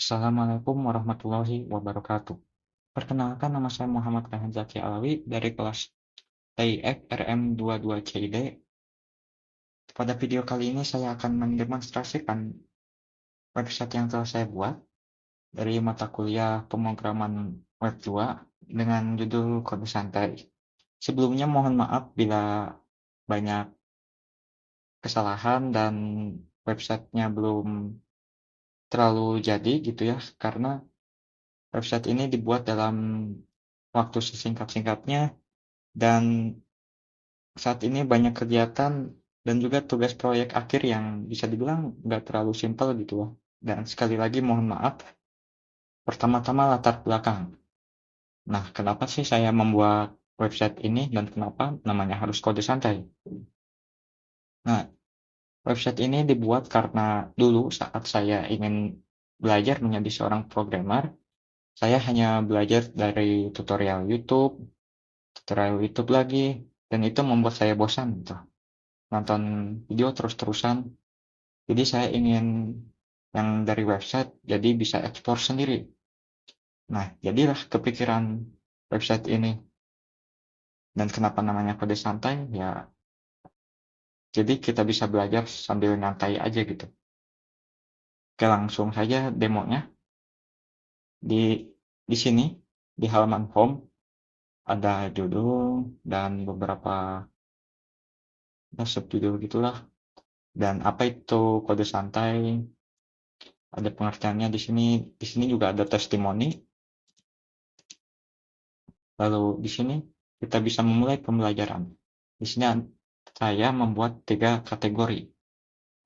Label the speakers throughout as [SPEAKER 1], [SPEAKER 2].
[SPEAKER 1] Assalamualaikum warahmatullahi wabarakatuh. Perkenalkan, nama saya Muhammad Rehan Zaki Alawi dari kelas TIF RM22CID. Pada video kali ini saya akan mendemonstrasikan website yang telah saya buat dari mata kuliah pemrograman web 2 dengan judul Kode Santai. Sebelumnya mohon maaf bila banyak kesalahan dan websitenya belum terlalu jadi gitu ya, karena website ini dibuat dalam waktu sesingkat-singkatnya, dan saat ini banyak kegiatan dan juga tugas proyek akhir yang bisa dibilang nggak terlalu simpel gitu loh. Dan sekali lagi mohon maaf. Pertama-tama latar belakang. Nah, kenapa sih saya membuat website ini dan kenapa namanya harus Kode Santai? Nah, website ini dibuat karena dulu saat saya ingin belajar menjadi seorang programmer, saya hanya belajar dari tutorial YouTube lagi, dan itu membuat saya bosan gitu. Nonton video terus-terusan. Jadi saya ingin yang dari website jadi bisa ekspor sendiri. Nah, jadilah kepikiran website ini. Dan kenapa namanya Kode Santai? Ya, jadi kita bisa belajar sambil nyantai aja gitu. Oke, langsung saja demonya. Di sini, di halaman home, ada judul dan beberapa subjudul gitulah. Dan apa itu Kode Santai? Ada pengertiannya di sini. Di sini juga ada testimoni. Lalu di sini kita bisa memulai pembelajaran. Di sini saya membuat 3 kategori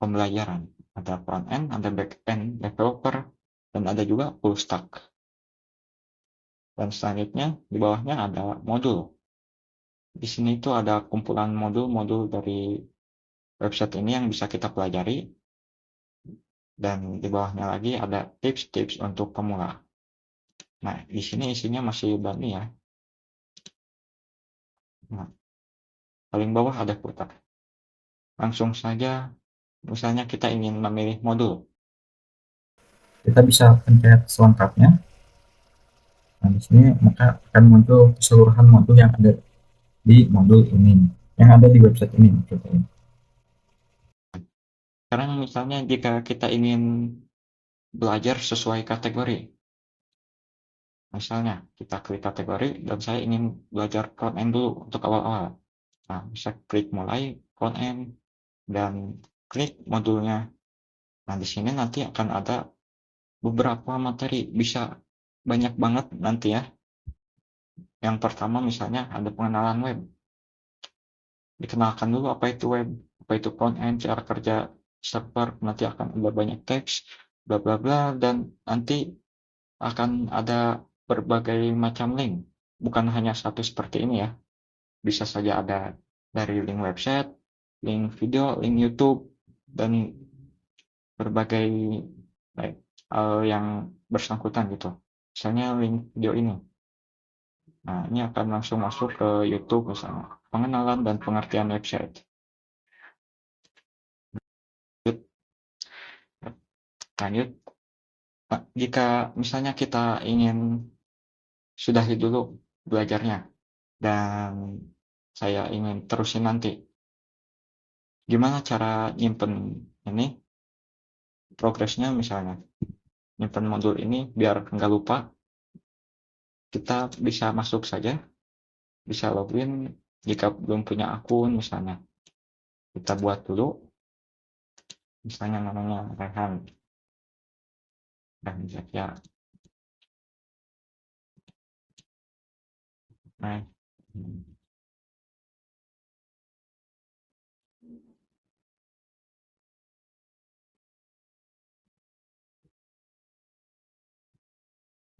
[SPEAKER 1] pembelajaran. Ada front end, ada back end developer, dan ada juga full stack. Dan selanjutnya di bawahnya ada modul. Di sini itu ada kumpulan modul-modul dari website ini yang bisa kita pelajari. Dan di bawahnya lagi ada tips-tips untuk pemula. Nah, di sini isinya masih bunny ya. Nah, paling bawah ada footer. Langsung saja, misalnya kita ingin memilih modul. Kita bisa pencet selengkapnya. Nah, di sini maka akan muncul keseluruhan modul yang ada di modul ini, yang ada di website ini. Sekarang misalnya jika kita ingin belajar sesuai kategori, misalnya kita klik kategori dan saya ingin belajar front end dulu untuk awal-awal. Nah, bisa klik mulai front end dan klik modulnya. Nah, di sini nanti akan ada beberapa materi, bisa banyak banget nanti ya. Yang pertama misalnya ada pengenalan web. Dikenalkan dulu apa itu web, apa itu front end, cara kerja server, nanti akan ada banyak teks, bla bla bla, dan nanti akan ada berbagai macam link. Bukan hanya satu seperti ini ya. Bisa saja ada dari link website, link video, link YouTube, dan berbagai hal yang bersangkutan gitu. Misalnya link video ini. Nah, ini akan langsung masuk ke YouTube misalnya. Pengenalan dan pengertian website. Lanjut. Nah, jika misalnya kita ingin sudahi dulu belajarnya dan saya ingin terusin nanti, gimana cara nyimpen ini progresnya, misalnya nyimpen modul ini biar nggak lupa. Kita bisa masuk saja, bisa login jika belum punya akun. Misalnya kita buat dulu, misalnya namanya Rehan dan ya. Nah,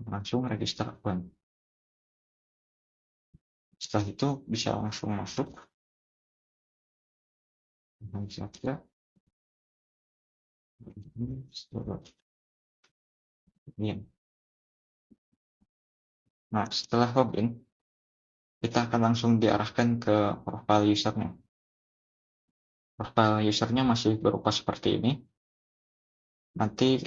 [SPEAKER 1] langsung register akun. Setelah itu bisa langsung masuk. Nah, setelah login, kita akan langsung diarahkan ke profile usernya. Profile usernya masih berupa seperti ini. Nanti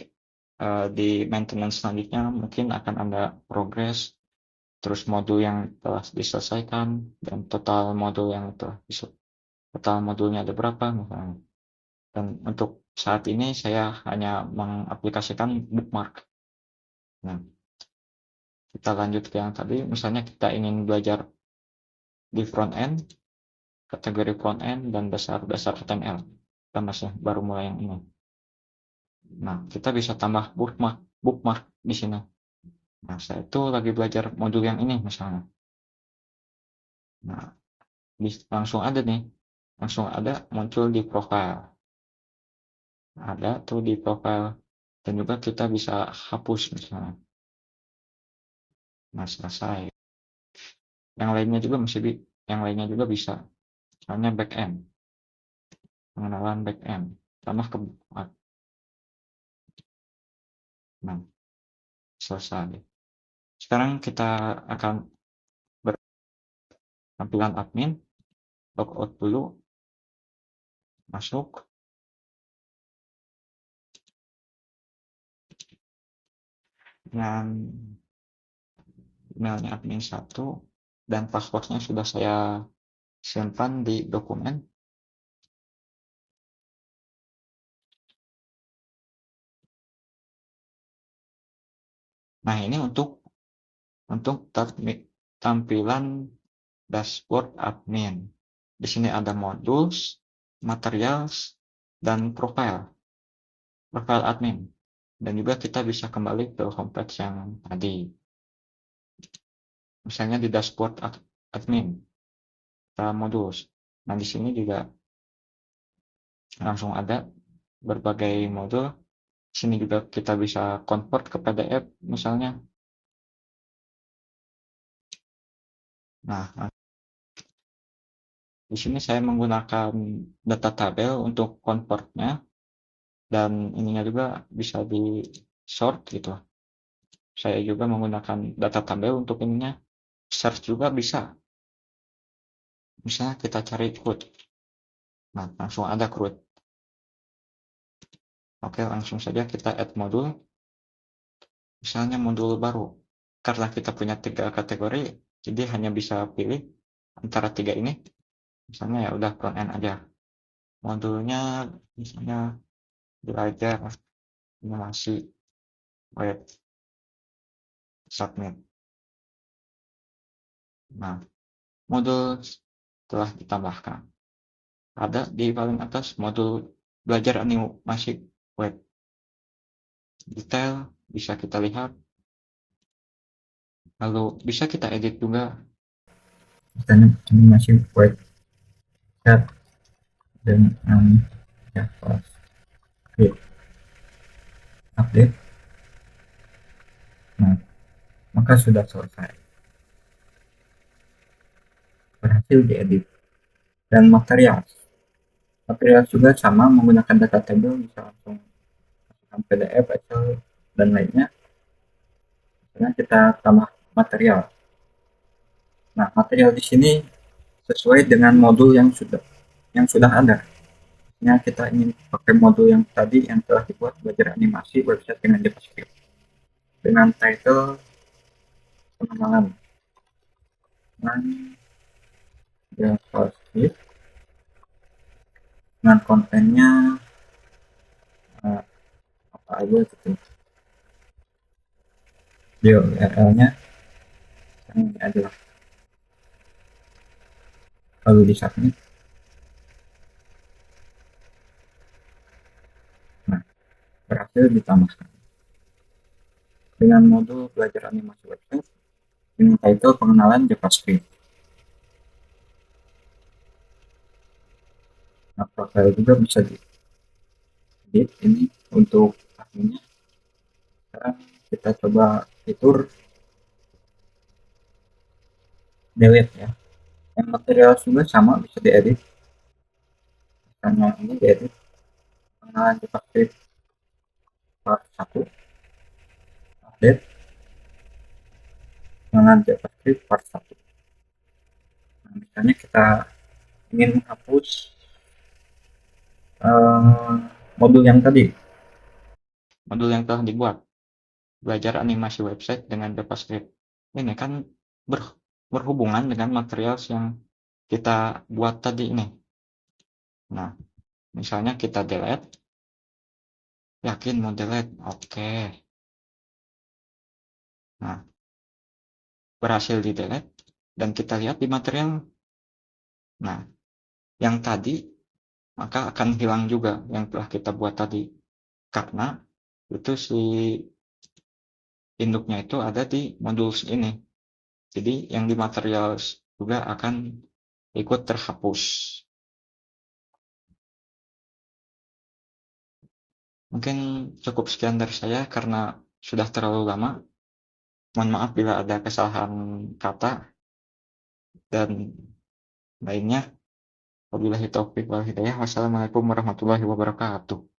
[SPEAKER 1] di maintenance selanjutnya mungkin akan ada progress, terus modul yang telah diselesaikan, dan total modul yang telah total modulnya ada berapa misalnya. Dan untuk saat ini saya hanya mengaplikasikan bookmark. Nah, kita lanjut ke yang tadi, misalnya kita ingin belajar di front end, kategori front end, dan dasar-dasar HTML. Kita masih baru mulai yang ini. Nah, kita bisa tambah bookmark di sini. Nah, saya itu lagi belajar modul yang ini misalnya. Nah, langsung ada nih, langsung ada muncul di profile. Ada tuh di profile, dan juga kita bisa hapus misalnya. Nah, selesai. Yang lainnya juga bisa. Misalnya backend, pengenalan backend, tambah ke bookmark. Nah, selesai. Sekarang kita akan bertampilan admin, logout dulu, masuk, dengan emailnya admin 1, dan passwordnya sudah saya simpan di dokumen. Nah, ini untuk tampilan dashboard admin. Di sini ada modules, materials, dan profile admin. Dan juga kita bisa kembali ke homepage yang tadi. Misalnya di dashboard admin, kita modules. Nah, di sini juga langsung ada berbagai modul. Di sini juga kita bisa convert ke PDF misalnya. Nah, di sini saya menggunakan data tabel untuk convertnya, dan ininya juga bisa di sort gitu. Saya juga menggunakan data tabel untuk ininya. Search juga bisa. Misalnya kita cari crude. Nah, langsung ada crude. Oke, langsung saja kita add modul. Misalnya modul baru. Karena kita punya 3 kategori, jadi hanya bisa pilih antara 3 ini. Misalnya ya udah front end aja. Modulnya misalnya belajar animasi web, submit. Nah, modul telah ditambahkan. Ada di paling atas modul belajar animasi web. Detail bisa kita lihat. Lalu bisa kita edit juga. Animasi web chat dengan JavaScript update. Nah, maka sudah selesai. Berhasil diedit. Dan material juga sama, menggunakan data table, bisa langsung masukkan PDF, Excel, dan lainnya. Misalnya kita tambah material. Nah, material di sini sesuai dengan modul yang sudah ada. Misalnya kita ingin pakai modul yang tadi yang telah dibuat, belajar animasi website dengan JavaScript, dengan title pengenalan JavaScript, dengan kontennya apa aja gitu, URL-nya ini adalah, lalu di submit. Nah, berhasil ditambahkan dengan modul belajar animasi website dengan title pengenalan JavaScript. Nah, profile juga bisa di edit ini untuk adminnya. Sekarang kita coba fitur delete ya. Yang material juga sama, bisa diedit. Misalnya ini diedit pengenalan JavaScript part 1, update pengenalan JavaScript part 1. Nah, misalnya kita ingin menghapus modul yang tadi. modul yang telah dibuat. Belajar animasi website dengan JavaScript. Ini kan berhubungan dengan material yang kita buat tadi ini. Nah, misalnya kita delete. Yakin mau delete? Oke. Nah, berhasil di delete. Dan kita lihat di material. Nah, yang tadi maka akan hilang juga yang telah kita buat tadi. Karena itu si induknya itu ada di modul ini. Jadi yang di material juga akan ikut terhapus. Mungkin cukup sekian dari saya karena sudah terlalu lama. Mohon maaf bila ada kesalahan kata dan lainnya. Wabillahi taufiq wal hidayah. Wassalamualaikum warahmatullahi wabarakatuh.